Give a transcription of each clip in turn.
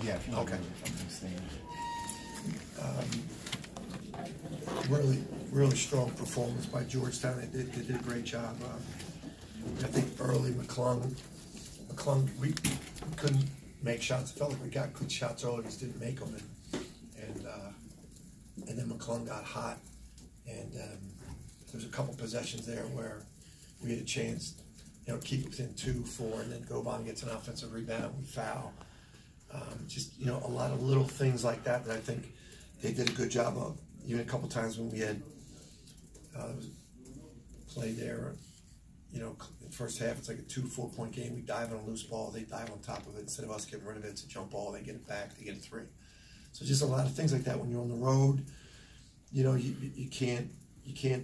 Yeah. Okay. If I'm mistaken. Really strong performance by Georgetown. They did a great job. I think early McClung, we couldn't make shots. It felt like we got good shots early, just didn't make them. And then McClung got hot, and there's a couple possessions there where we had a chance, keep it within 2, 4, and then Govan gets an offensive rebound, we foul. Just a lot of little things like that I think they did a good job of. Even a couple times when we had play there, in the first half, it's like a 2-4 point game. We dive on a loose ball, they dive on top of it. Instead of us getting rid of it, it's a jump ball. They get it back, they get a 3. So just a lot of things like that when you're on the road. You can't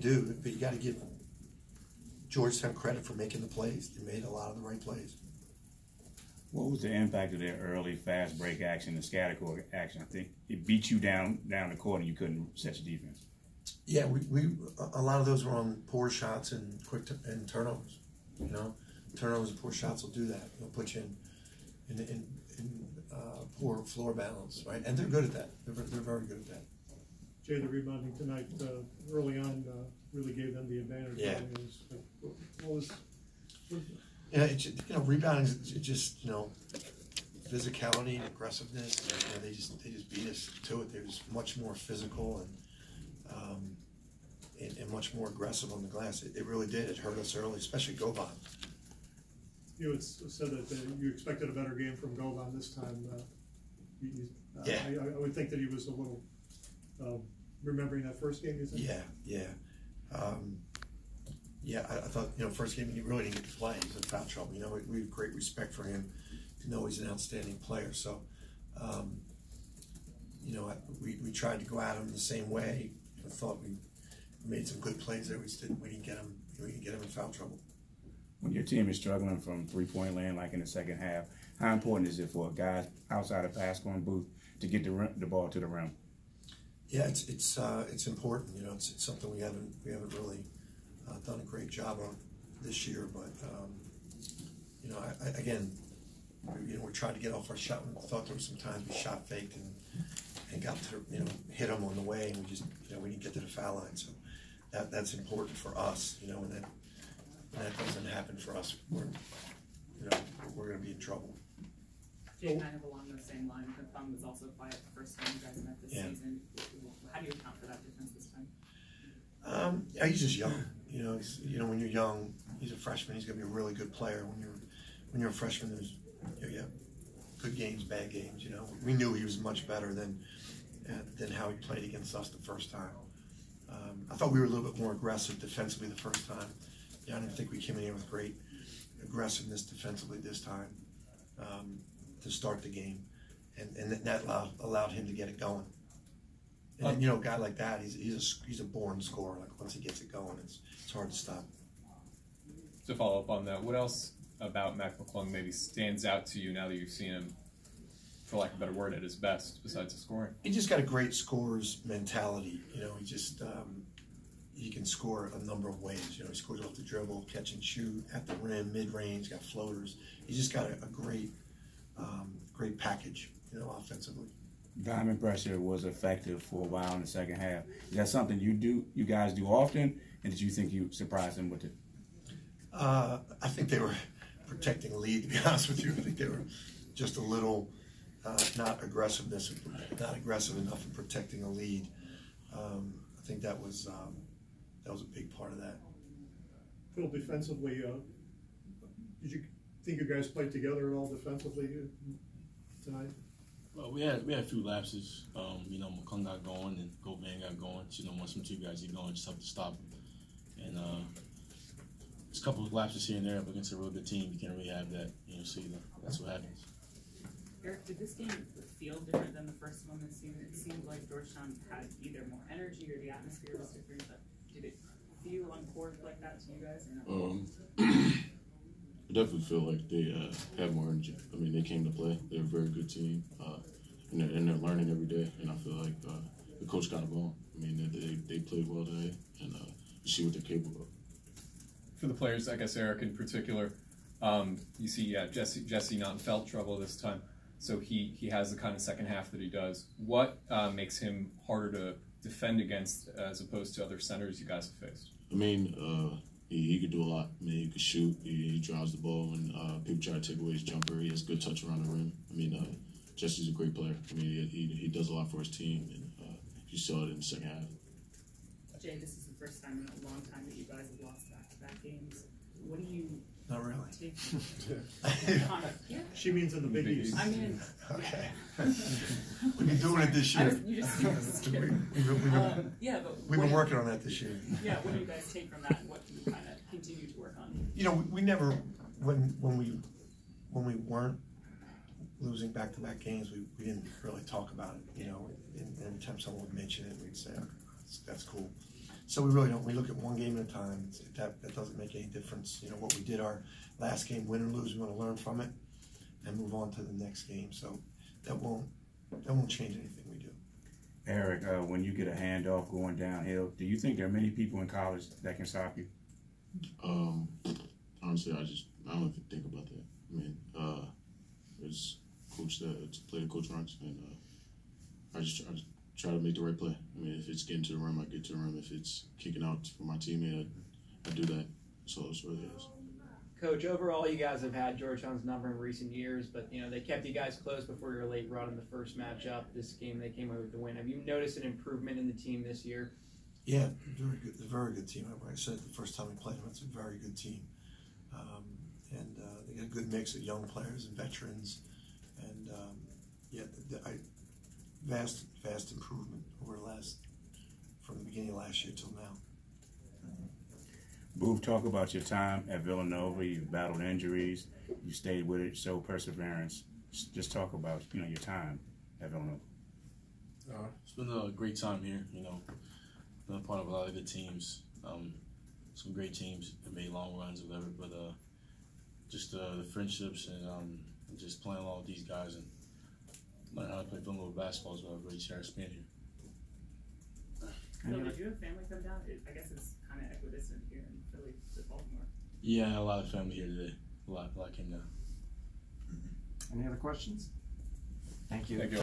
do it, but you got to give Georgetown credit for making the plays. They made a lot of the right plays. What was the impact of their early fast break action and scatter court action? I think it beat you down the court and you couldn't set your defense. Yeah, we a lot of those were on poor shots and and turnovers. Turnovers and poor shots will do that. They'll put you in poor floor balance, right? And they're good at that. They're very good at that. Jay, the rebounding tonight early on really gave them the advantage. Yeah. Rebounding is just physicality and aggressiveness. They just beat us to it. They're just much more physical and much more aggressive on the glass. It really did. It hurt us early, especially Govan. You had said that you expected a better game from Govan this time. Yeah. I would think that he was a little remembering that first game. You think? Yeah. I thought first game he really didn't get to play. He's in foul trouble. We have great respect for him. To know he's an outstanding player. So, we tried to go at him the same way. I thought we made some good plays there. We didn't get him. We didn't get him in foul trouble. When your team is struggling from 3-point land, like in the second half, how important is it for guys outside of Paschall and Booth to get the ball to the rim? Yeah, it's important. It's something we haven't really done a great job on this year. But we tried to get off our shot. We thought there were some times we shot faked and got to hit them on the way, and we just we didn't get to the foul line. So that's important for us. When that doesn't happen for us, we're going to be in trouble. Jay, kind of along those same lines, McClung was also quiet the first time you guys met this season. How do you account for that difference this time? He's just young. When you're young, he's a freshman. He's going to be a really good player. When you're a freshman, there's good games, bad games. We knew he was much better than how he played against us the first time. I thought we were a little bit more aggressive defensively the first time. I didn't think we came in here with great aggressiveness defensively this time to start the game, and that allowed him to get it going. And a guy like that, he's a born scorer. Like once he gets it going, it's hard to stop. To follow up on that, what else about McClung maybe stands out to you now that you've seen him, for lack of a better word, at his best besides the scoring? He just got a great scorer's mentality. He just he can score a number of ways. He scores off the dribble, catch and shoot, at the rim, mid-range, got floaters. He's just got a great package, offensively. Diamond pressure was effective for a while in the second half. Is that something you guys do often, and did you think you surprised them with it? I think they were protecting a lead, to be honest with you. I think they were just a little not aggressive enough in protecting a lead. I think that was a big part of that. Phil, defensively, did you think you guys played together at all defensively tonight? Well, we had a few lapses. McClung got going and Govan got going. Once some two guys get going, just have to stop them. And there's a couple of lapses here and there, but against a real good team, you can't really have that. So that's what happens. Eric, did this game feel different than the first one this season? It seemed like Georgetown had either more energy or the atmosphere was different, but did it feel on court like that to you guys? Or no? I definitely feel like they have more energy. I mean, they came to play. They're a very good team, and they're learning every day. And I feel like the coach got them going. I mean, they played well today, and you see what they're capable of. For the players, I guess Eric in particular, you see Jesse not in foul trouble this time. so he has the kind of second half that he does. What makes him harder to defend against as opposed to other centers you guys have faced? I mean, he could do a lot. I mean, he could shoot. He drives the ball, and people try to take away his jumper. He has good touch around the rim. I mean, Jesse's a great player. I mean, he does a lot for his team, and you saw it in the second half. Jay, this is the first time in a long time that you guys have lost back-to-back games. What do you Not really. take? Yeah. She means in the Big East. I mean, Okay. We've been doing it this year. You just seem scared. Yeah, but We've been working on that this year. Yeah, what do you guys take from that, and what can you kind of continue to work on? You know, we never, when we weren't losing back-to-back games, we didn't really talk about it. You know, and every time someone would mention it, we'd say, oh, that's cool. So we really don't. We look at one game at a time. That doesn't make any difference. You know, what we did our last game, win or lose, we want to learn from it and move on to the next game. So that won't change anything we do. Eric, when you get a handoff going downhill, do you think there are many people in college that can stop you? Honestly, I don't even think about that. I mean, it's coach that play the coach runs, and I just try to make the right play. I mean, if it's getting to the rim, I get to the rim. If it's kicking out for my teammate, I do that. So that's what it is. Coach, overall, you guys have had Georgetown's number in recent years, but you know they kept you guys close before your late run in the first matchup. This game, they came away with the win. Have you noticed an improvement in the team this year? Yeah, very good. It's a very good team. Like I said the first time we played them, it's a very good team, and they get a good mix of young players and veterans, and vast improvement over from the beginning of last year till now. Booth, talk about your time at Villanova. You battled injuries. You stayed with it, showed perseverance. Just talk about your time at Villanova. It's been a great time here. You know, been a part of a lot of good teams. Some great teams that made long runs or whatever. But just the friendships and just playing along with these guys and learning how to play Villanova basketball is what I've really cherished being here. Phil, did you have family come down? I guess it's kind of equidistant here in Philly to Baltimore. Yeah, I had a lot of family here today. A lot came down. Any other questions? Thank you. Thank you.